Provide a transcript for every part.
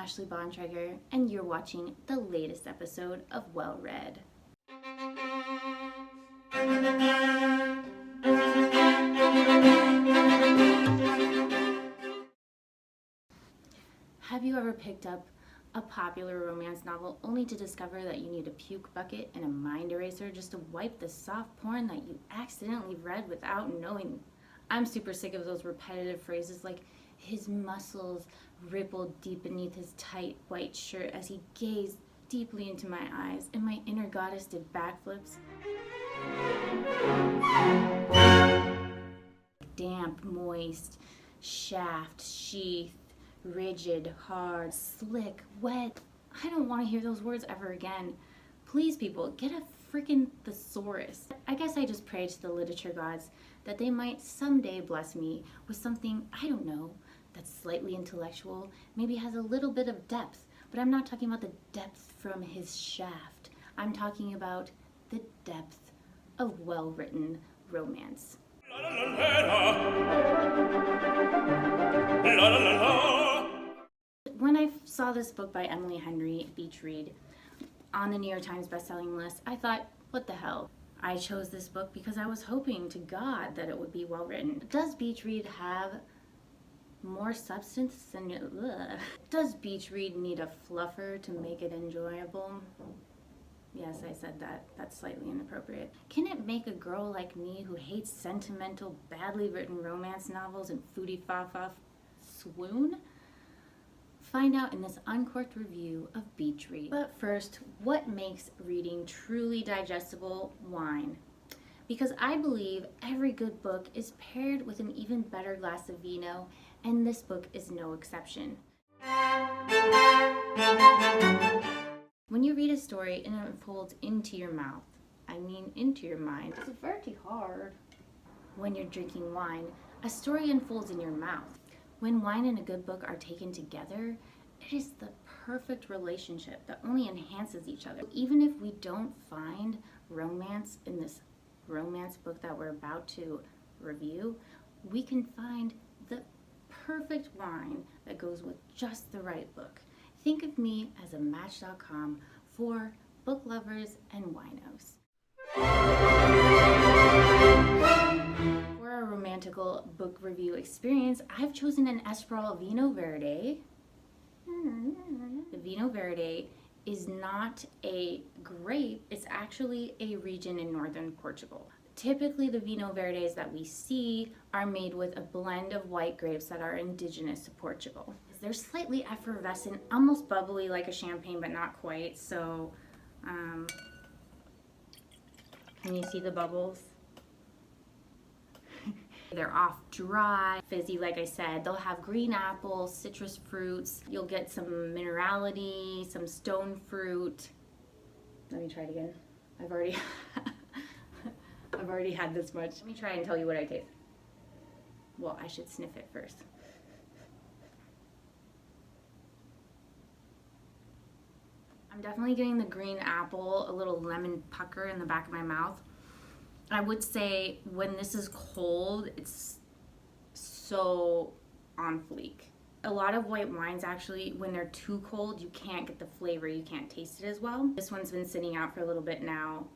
Ashley Bontrager, and you're watching the latest episode of Well Read. Have you ever picked up a popular romance novel only to discover that you need a puke bucket and a mind eraser just to wipe the soft porn that you accidentally read without knowing? I'm super sick of those repetitive phrases like, his muscles rippled deep beneath his tight white shirt as he gazed deeply into my eyes, and my inner goddess did backflips. Damp, moist, shaft, sheath, rigid, hard, slick, wet. I don't want to hear those words ever again. Please, people, get a freaking thesaurus. I guess I just pray to the literature gods that they might someday bless me with something, I don't know, that's slightly intellectual, maybe has a little bit of depth, but I'm not talking about the depth from his shaft. I'm talking about the depth of well-written romance. When I saw this book by Emily Henry, Beach Read, on the New York Times bestselling list, I thought, what the hell? I chose this book because I was hoping to God that it would be well written. Does Beach Read have more substance than... Does Beach Read need a fluffer to make it enjoyable? Yes, I said that. That's slightly inappropriate. Can it make a girl like me who hates sentimental, badly written romance novels and foodie fa-fa swoon? Find out in this uncorked review of Beach Read. But first, what makes reading truly digestible? Wine. Because I believe every good book is paired with an even better glass of vino, and this book is no exception. When you read a story and it unfolds into your mouth, I mean into your mind, it's very hard. When you're drinking wine, a story unfolds in your mouth. When wine and a good book are taken together, it is the perfect relationship that only enhances each other. Even if we don't find romance in this romance book that we're about to review, we can find the perfect wine that goes with just the right book. Think of me as a Match.com for book lovers and winos. For our romantical book review experience, I've chosen an Espiral Vinho Verde. The Vinho Verde is not a grape, it's actually a region in northern Portugal. Typically, the Vinho Verdes that we see are made with a blend of white grapes that are indigenous to Portugal. They're slightly effervescent, almost bubbly like a champagne, but not quite. So, can you see the bubbles? They're off dry, fizzy, like I said. They'll have green apples, citrus fruits. You'll get some minerality, some stone fruit. Let me try it again. I've already had this much. Let me try and tell you what I taste. Well, I should sniff it first. I'm definitely getting the green apple, a little lemon pucker in the back of my mouth. I would say when this is cold, it's so on fleek. A lot of white wines actually, when they're too cold, you can't get the flavor, you can't taste it as well. This one's been sitting out for a little bit now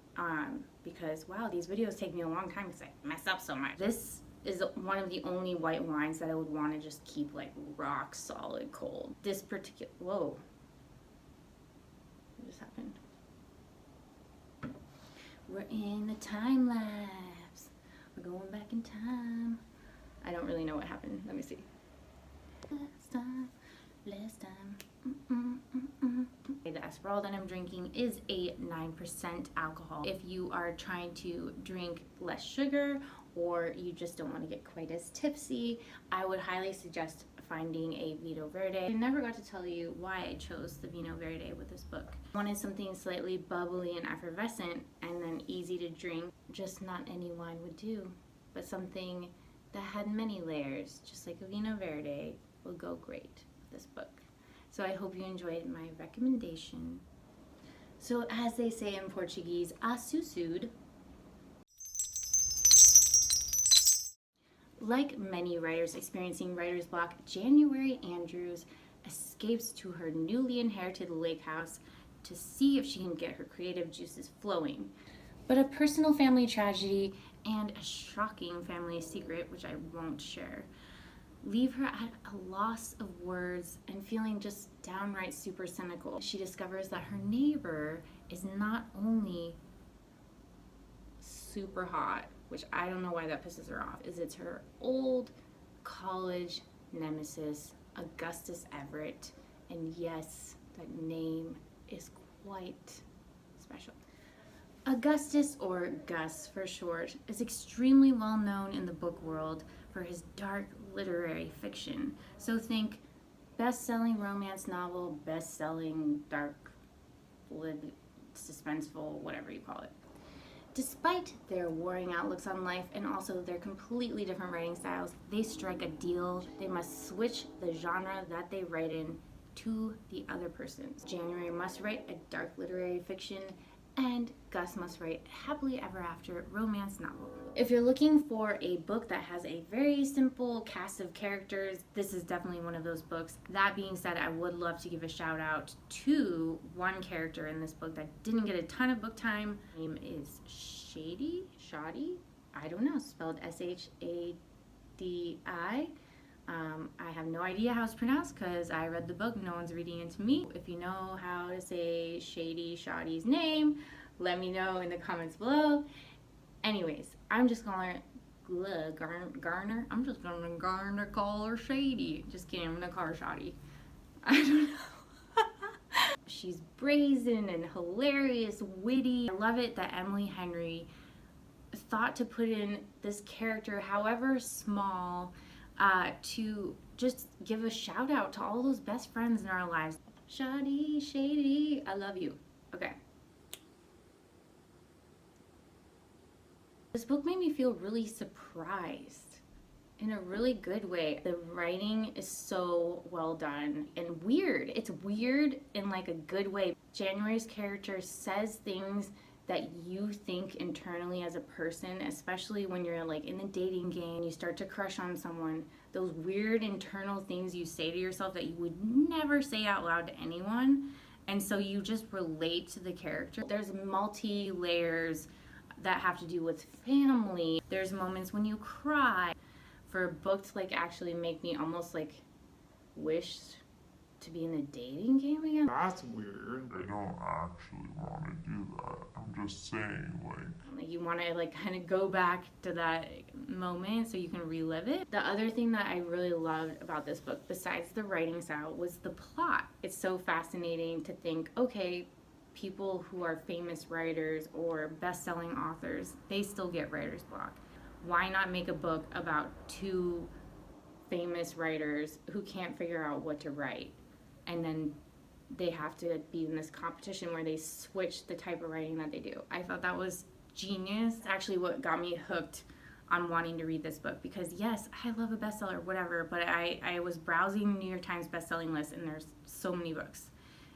because, wow, these videos take me a long time because I mess up so much. This is one of the only white wines that I would want to just keep like rock solid cold. This particular, whoa. What just happened? We're in the time lapse. We're going back in time. I don't really know what happened. Let me see. Last time. The Espiral that I'm drinking is a 9% alcohol. If you are trying to drink less sugar or you just don't want to get quite as tipsy, I would highly suggest finding a Vinho Verde. I never got to tell you why I chose the Vinho Verde with this book. I wanted something slightly bubbly and effervescent and then easy to drink. Just not any wine would do, but something that had many layers, just like a Vinho Verde, will go great with this book. So I hope you enjoyed my recommendation. So as they say in Portuguese, assusud. Like many writers experiencing writer's block, January Andrews escapes to her newly inherited lake house to see if she can get her creative juices flowing. But a personal family tragedy and a shocking family secret, which I won't share, leave her at a loss of words and feeling just downright super cynical. She discovers that her neighbor is not only super hot, which I don't know why that pisses her off, is it's her old college nemesis, Augustus Everett. And yes, that name is quite special. Augustus, or Gus for short, is extremely well known in the book world for his dark literary fiction. So think best-selling romance novel, best-selling dark suspenseful, whatever you call it. Despite their warring outlooks on life and also their completely different writing styles, they strike a deal. They must switch the genre that they write in to the other person's. January must write a dark literary fiction, and Gus must write a happily ever after romance novel. If you're looking for a book that has a very simple cast of characters, this is definitely one of those books. That being said, I would love to give a shout out to one character in this book that didn't get a ton of book time. Her name is Shoddy? I don't know, spelled S-H-A-D-I. I have no idea how it's pronounced because I read the book, no one's reading it to me. If you know how to say Shoddy's name, let me know in the comments below. Anyways, I'm just gonna Garner. I'm just gonna call her Shady. Just kidding, I'm gonna call her Shoddy. I don't know. She's brazen and hilarious, witty. I love it that Emily Henry thought to put in this character, however small, to just give a shout out to all those best friends in our lives. Shoddy, Shady, I love you. Okay. This book made me feel really surprised in a really good way. The writing is so well done and weird. It's weird in like a good way. January's character says things that you think internally as a person, especially when you're like in the dating game, you start to crush on someone, those weird internal things you say to yourself that you would never say out loud to anyone. And so you just relate to the character. There's multi-layers that have to do with family. There's moments when you cry. For a book to like actually make me almost like wish to be in a dating game again. That's weird. I don't actually want to do that. I'm just saying, like you want to like kind of go back to that moment so you can relive it. The other thing that I really loved about this book, besides the writing style, was the plot. It's so fascinating to think, okay, people who are famous writers or best-selling authors, they still get writer's block. Why not make a book about two famous writers who can't figure out what to write? And then they have to be in this competition where they switch the type of writing that they do. I thought that was genius. It's actually what got me hooked on wanting to read this book, because yes, I love a bestseller, whatever, but I was browsing New York Times bestselling list and there's so many books.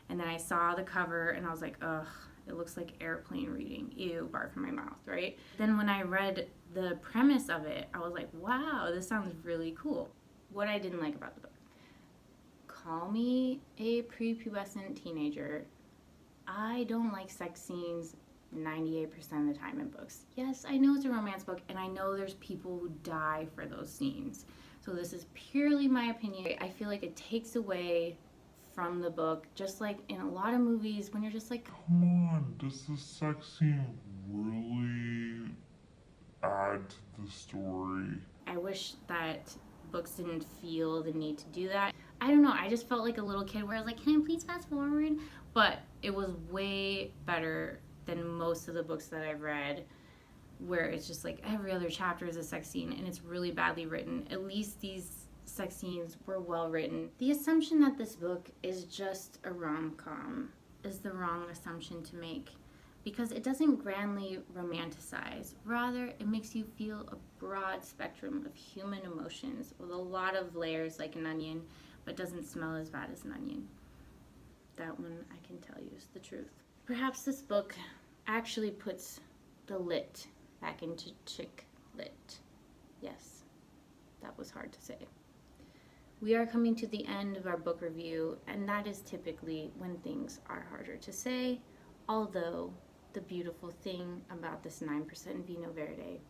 And then I saw the cover and I was like, ugh, it looks like airplane reading. Ew, barf in my mouth, right? Then when I read the premise of it, I was like, wow, this sounds really cool. What I didn't like about the book. Call me a prepubescent teenager. I don't like sex scenes 98% of the time in books. Yes, I know it's a romance book and I know there's people who die for those scenes. So this is purely my opinion. I feel like it takes away from the book, just like in a lot of movies when you're just like, come on, does the sex scene really add to the story? I wish that books didn't feel the need to do that. I don't know, I just felt like a little kid where I was like, can I please fast forward? But it was way better than most of the books that I've read, where it's just like every other chapter is a sex scene and it's really badly written. At least these sex scenes were well written. The assumption that this book is just a rom-com is the wrong assumption to make, because it doesn't grandly romanticize. Rather, it makes you feel a broad spectrum of human emotions with a lot of layers like an onion, but doesn't smell as bad as an onion. That one, I can tell you, is the truth. Perhaps this book actually puts the lit back into chick lit. Yes, that was hard to say. We are coming to the end of our book review, and that is typically when things are harder to say, although the beautiful thing about this 9% Vino Verde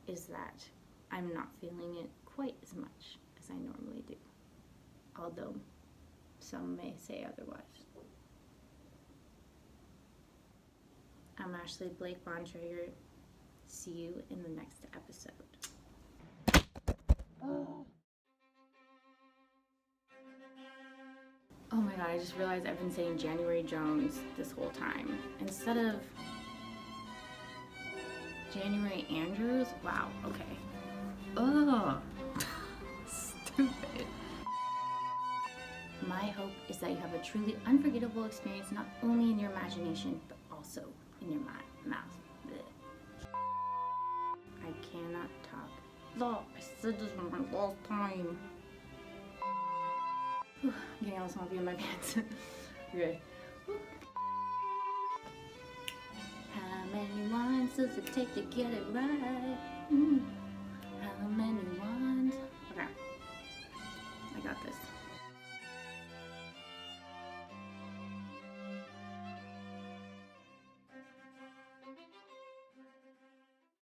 is that I'm not feeling it quite as much as I normally do, although some may say otherwise. I'm Ashley Blake Bontrager. See you in the next episode. Oh my god, I just realized I've been saying January Jones this whole time. Instead of January Andrews? Wow, okay. Ugh. Stupid. My hope is that you have a truly unforgettable experience, not only in your imagination, but also in your mouth. Blech. I cannot talk. Look, I said this one my last time. I'm getting all swampy in my pants. Okay. How many wines does it take to get it right? How many wines?